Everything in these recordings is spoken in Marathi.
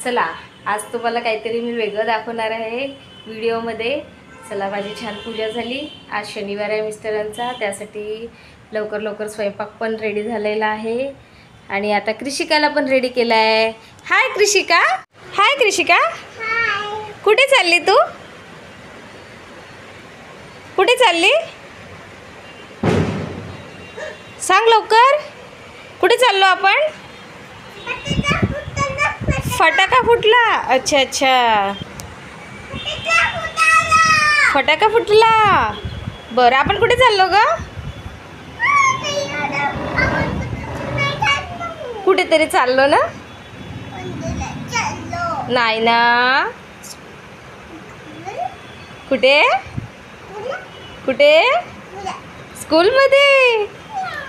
चला आज तुम्हाला काहीतरी मी वेगळं दाखवणार आहे व्हिडिओमध्ये। चला माझी छान पूजा झाली। आज शनिवार आहे मिस्टरांचा, त्यासाठी लवकर लवकर स्वयंपाक पण रेडी झालेला आहे आणि आता कृषिकाला पण रेडी केला आहे। हाय कृषिका। हाय कृषिका। कुठे चालली तू? कुठे चालली सांग लवकर। कुठे चाललो आपण? फटाका फुटला। अच्छा अच्छा, फटाका फुटला। बरं आपण कुठे चाललो ग? कुठेतरी चाललो ना? नाही ना। कुठे कुठे? स्कूलमध्ये।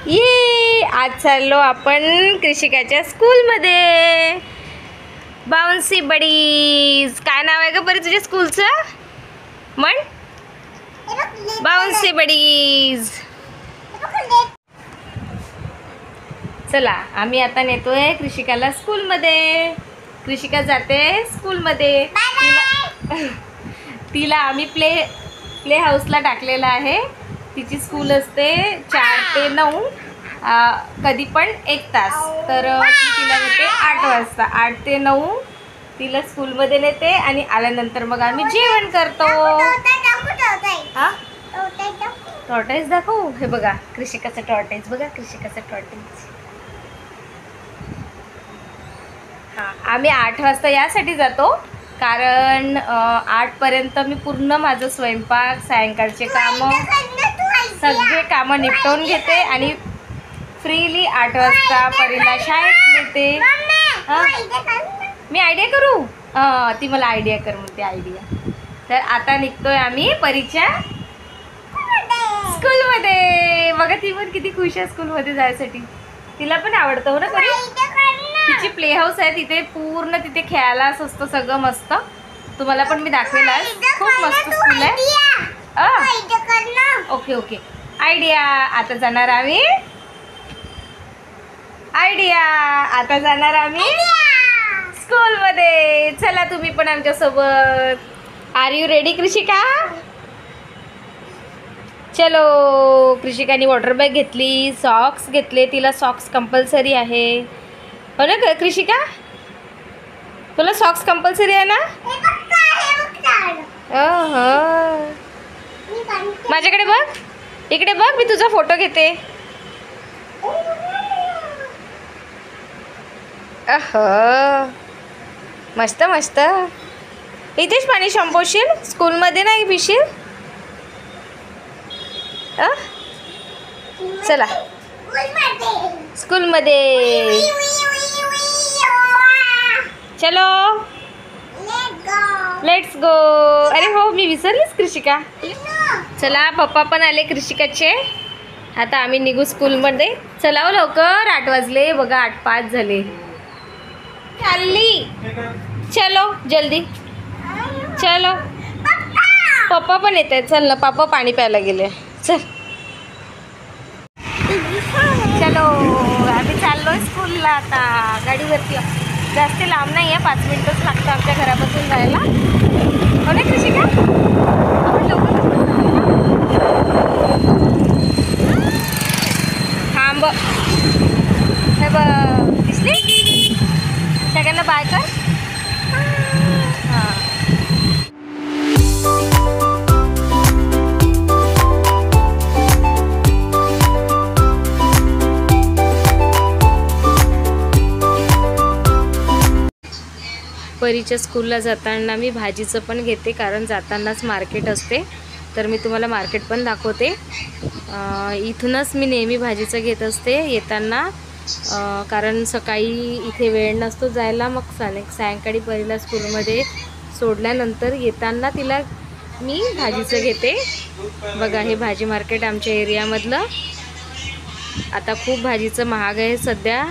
ये आज चाललो आपण कृषिकाच्या स्कूलमध्ये। बाउन्सी बडीज। काय नाव आहे ग बरी तुझ्या स्कूलचं? म्हण बाउन्सी बडीज। चला आम्ही आता नेतोय कृषिकाला स्कूलमध्ये। कृषिका जाते स्कूलमध्ये। तिला आम्ही प्ले हाऊसला टाकलेलं आहे। तिची स्कूल असते 4 ते 9, कधी पण 1 तास। तर ती तिला नेते 8 वाजता। 8 ते 9 तिला स्कूलमध्ये नेते आणि आल्यानंतर मग आम्ही जेवण करतो। हां टॉर्टाईज दाखवू? हे बघा कृषिकाचं टॉर्टाईज, बघा कृषिकाचं टॉर्टाईज। हां आम्ही 8 वाजता यासाठी जातो कारण 8 पर्यंत मी पूर्ण माझं स्वयंपाक, सायंकाळचे कामं, सगळे कामं निपटवून घेते आणि फ्रीली 8 वाजता परीला शाळेत नेते। मी आयडिया करू? ती मला आयडिया कर म्हणते, आयडिया। तर आता निघतोय आम्ही परीच्या स्कूलमध्ये। बघा ती पण किती खुश आहे स्कूलमध्ये जायसाठी। तिला पण आवडतं हो ना परी? तिची प्ले हाऊस आहे तिथे, पूर्ण तिथे खेळायला असतं सगळं मस्त। तुम्हाला पण मी दाखवेल आज। खूप मस्त स्कूल आहे। Okay okay idea. आता जाणार आम्ही स्कूलमध्ये। चला तुम्ही पण आमच्या सोबत। R you ready कृषिका? चलो। कृषिकाने वॉटर बॅग घेतली, सॉक्स घेतले। तिला सॉक्स कंपल्सरी आहे हो ना कृषिका? तुला सॉक्स कंपल्सरी आहे ना? माझ्याकडे बघ, इकडे बघ, मी तुझा फोटो घेते। मस्त मस्त। इथेच पाणी संपवशील, स्कूलमध्ये नाही पिशील? चला स्कूलमध्ये। चलो लेट्स गो। अरे हो मी विसरलीच कृषिका। चला पप्पा पण आले कृषिकाचे। आता आम्ही निघू स्कूलमध्ये। चला हो लवकर, 8 वाजले बघा, 8:05 झाले। चालली चलो जल्दी चलो। पप्पा पण येत आहेत। चल ना, पप्पा पाणी प्यायला गेले। चल चलो आम्ही चाललो स्कूलला आता गाडीवरती। जास्त लांब नाही आहे, 5 मिनिटच लागतं आमच्या घरापासून जायला हो ना कृषिका? आपण लवकर थांब। हे बघ दिसली? सगळ्यांना बाय कर। हां परीच्या स्कूलला जाताना मी भाजीचं पण घेते कारण जातानाच मार्केट असते। तर मी तुम्हाला मार्केट पण दाखवते। इथूनच मी नेहमी भाजीचं घेत असते येताना, कारण सकाळी इथे वेळ नसतो जायला। मग सायंकाळी परीला स्कूलमध्ये सोडल्यानंतर येताना तिला मी भाजीचं घेते। बघा हे भाजी मार्केट आमच्या एरियामधलं। आता खूप भाजीचं महाग आहे सध्या।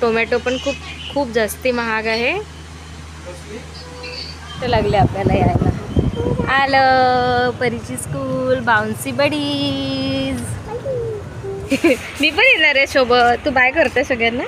टोमॅटो पण खूप जास्ती महाग आहे। तर लागले आपल्याला यायला। आलं परीची स्कूल, बाउन्सी बडीज। मी पण येणार आहे सोबत। तू बाय करते सगळ्यांना?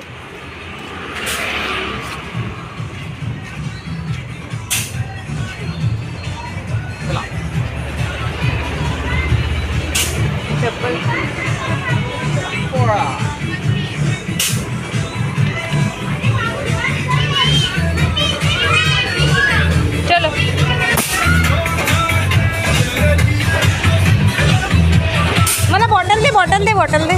बॉटल दे.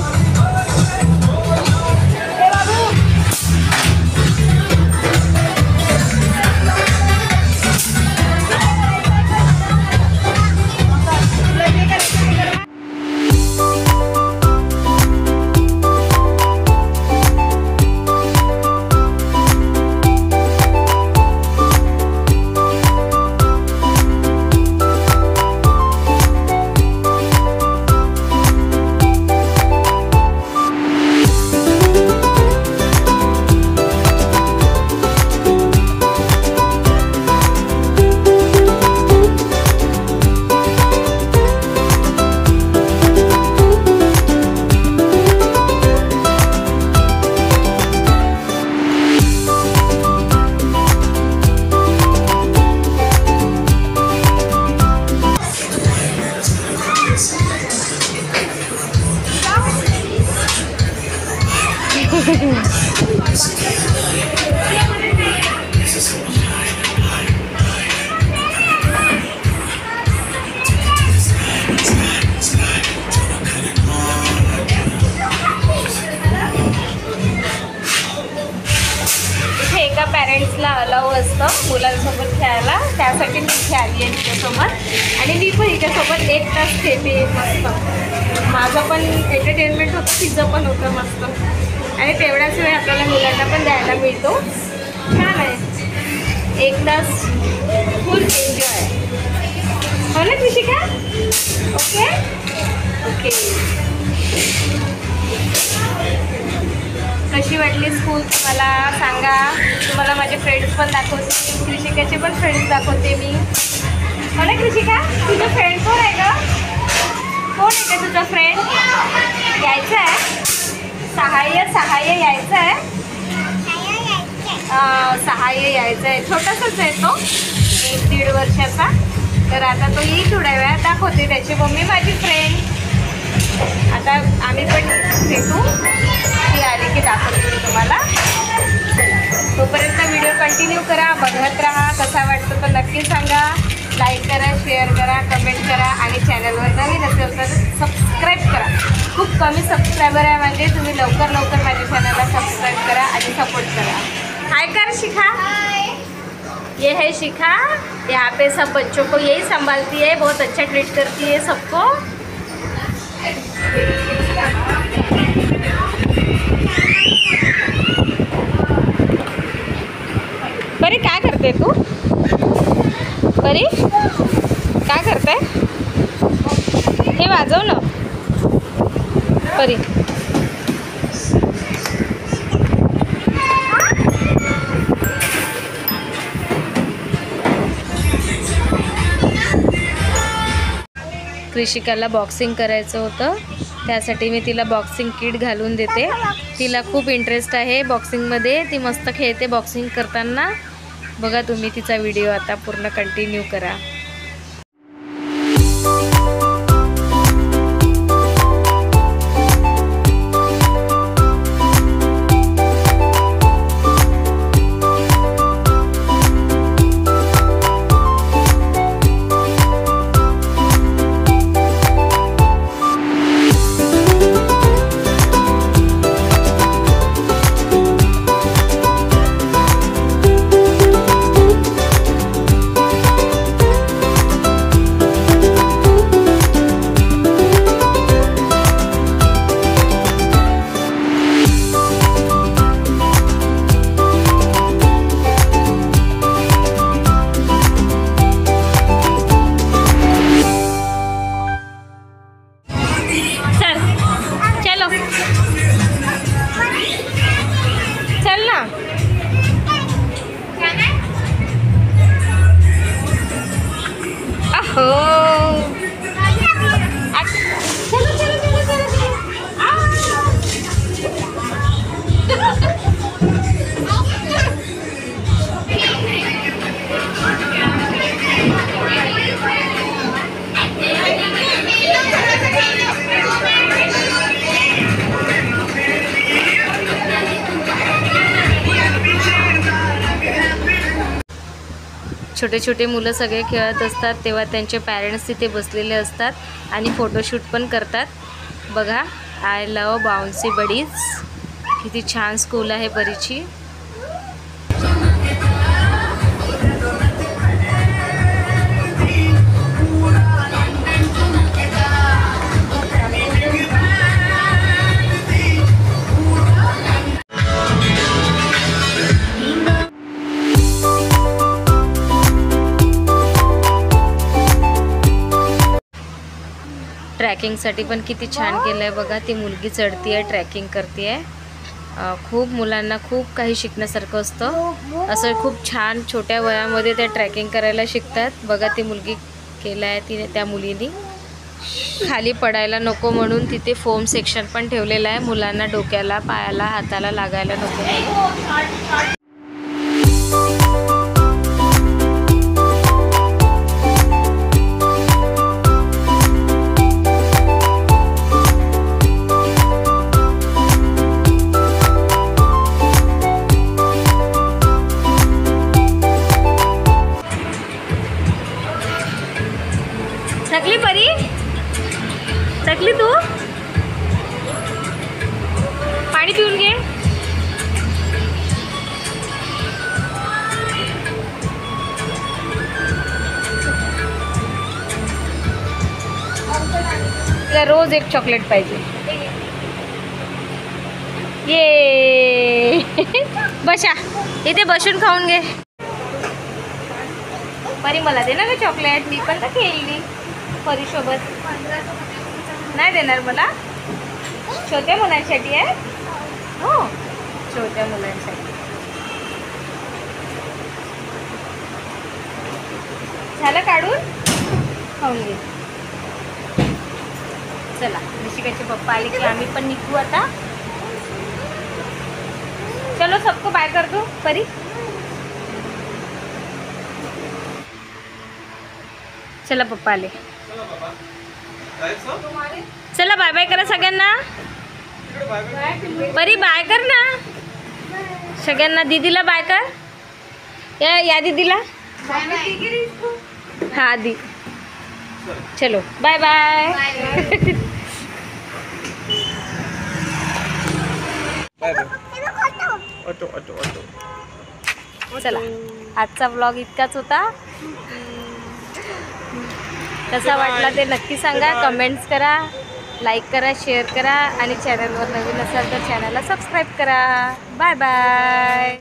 पॅरेंट्सला अलाउ असतं मुलांसोबत खेळायला, त्यासाठी मी खेळली आहे तिच्यासोबत आणि मी पण हिच्यासोबत 1 तास खेळते. मस्त माझं पण एंटरटेनमेंट होतं, तिचं पण होतं मस्त. आणि तेवढ्याच वेळ आपल्याला मुलांना पण द्यायला मिळतो. छान आहे, 1 तास फुल एन्जॉय. हो ना कृषिका? Okay okay. कशी वाटली स्कूल तुम्हाला सांगा. तुम्हाला माझे फ्रेंड्स पण दाखवते, कृषिकाचे पण फ्रेंड्स दाखवते मी. हो ना कृषिका? तुझं फ्रेंड कोण आहे का? कोण आहे का तुझा फ्रेंड? यायचं आहे सहाय्य यायचं आहे. सहाय्य यायचं आहे. छोटासाच आहे तो, 1-1.5 वर्षाचा. तर आता तो येईल थोड्या वेळात. दाखवते त्याची मम्मी माझी फ्रेंड. आता आम्ही पण भेटू, ती आली की दाखवते मी तुम्हाला. तोपर्यंत व्हिडिओ कंटिन्यू करा, बघत राहा. कसा वाटतो तर नक्की सांगा. लाईक करा, शेअर करा, कमेंट करा आणि चॅनलवर नवीन असेल तर सबस्क्राईब करा. खूप कमी सबस्क्रायबर आहे म्हणजे तुम्ही लवकर माझ्या चॅनलला सबस्क्राईब करा आणि सपोर्ट करा. हाय कर शिखा. ये है शिखा. यहाँ पे सब बच्चों को यही संभालती है, बहुत अच्छा ट्रीट करती है सबको. परी काय करते तू? परी काय करते? हे वाजव ना परी. कृषिकाला बॉक्सिंग करायचं होतं, त्यासाठी मी तिला बॉक्सिंग किट घालून देते. तिला खूप इंटरेस्ट आहे बॉक्सिंगमध्ये, ती मस्त खेळते बॉक्सिंग करताना. बघा तुम्ही तिचा व्हिडिओ आता पूर्ण कंटिन्यू करा. चल ना. अहो छोटे छोटे मुलं सगळे खेळत असतात तेव्हा त्यांचे पॅरेंट्स तिथे बसलेले असतात आणि फोटोशूट पण करतात. बघा आय लव बाउन्सी बडीज. किती छान स्कूल आहे परीची. ट्रॅकिंगसाठी पण किती छान केलं आहे बघा. ती मुलगी चढती आहे, ट्रॅकिंग करते आहे. खूप मुलांना खूप काही शिकण्यासारखं असतं. असं खूप छान छोट्या वयामध्ये त्या ट्रॅकिंग करायला शिकतात. बघा ती मुलगी केलं आहे तिने. त्या मुलीने खाली पडायला नको म्हणून तिथे फोम सेक्शन पण ठेवलेलं आहे. मुलांना डोक्याला, पायाला, हाताला लागायला नको. थकली परी? थकली तू? पाणी पिऊन घे. तिला रोज एक चॉकलेट पाहिजे. ये बशा इथे बसून खाऊन घे. परी मला दे ना ग चॉकलेट. मी पण तर खेळली परीसोबत. नाही देणार मला? छोट्या मुलांसाठी आहे. हो छोट्या मुलांसाठी. झालं काढून? खाऊन घे. चला ऋषिकाचे पप्पा आले की आम्ही पण निघू आता. चलो सबको बाय कर दो परी. चला पप्पा आले. चला बाय बाय करा सगळ्यांना. परी बाय कर ना सगळ्यांना. दीदीला बाय कर. या दीदीला. हाँ दी. चलो बाय बाय. चला आजचा व्लॉग इतकाच होता. कसा वाटला ते नक्की सांगा. कमेंट्स करा, लाईक करा, शेअर करा आणि चॅनलवर नवीन असाल तर चॅनलला सबस्क्राईब करा. Bye bye.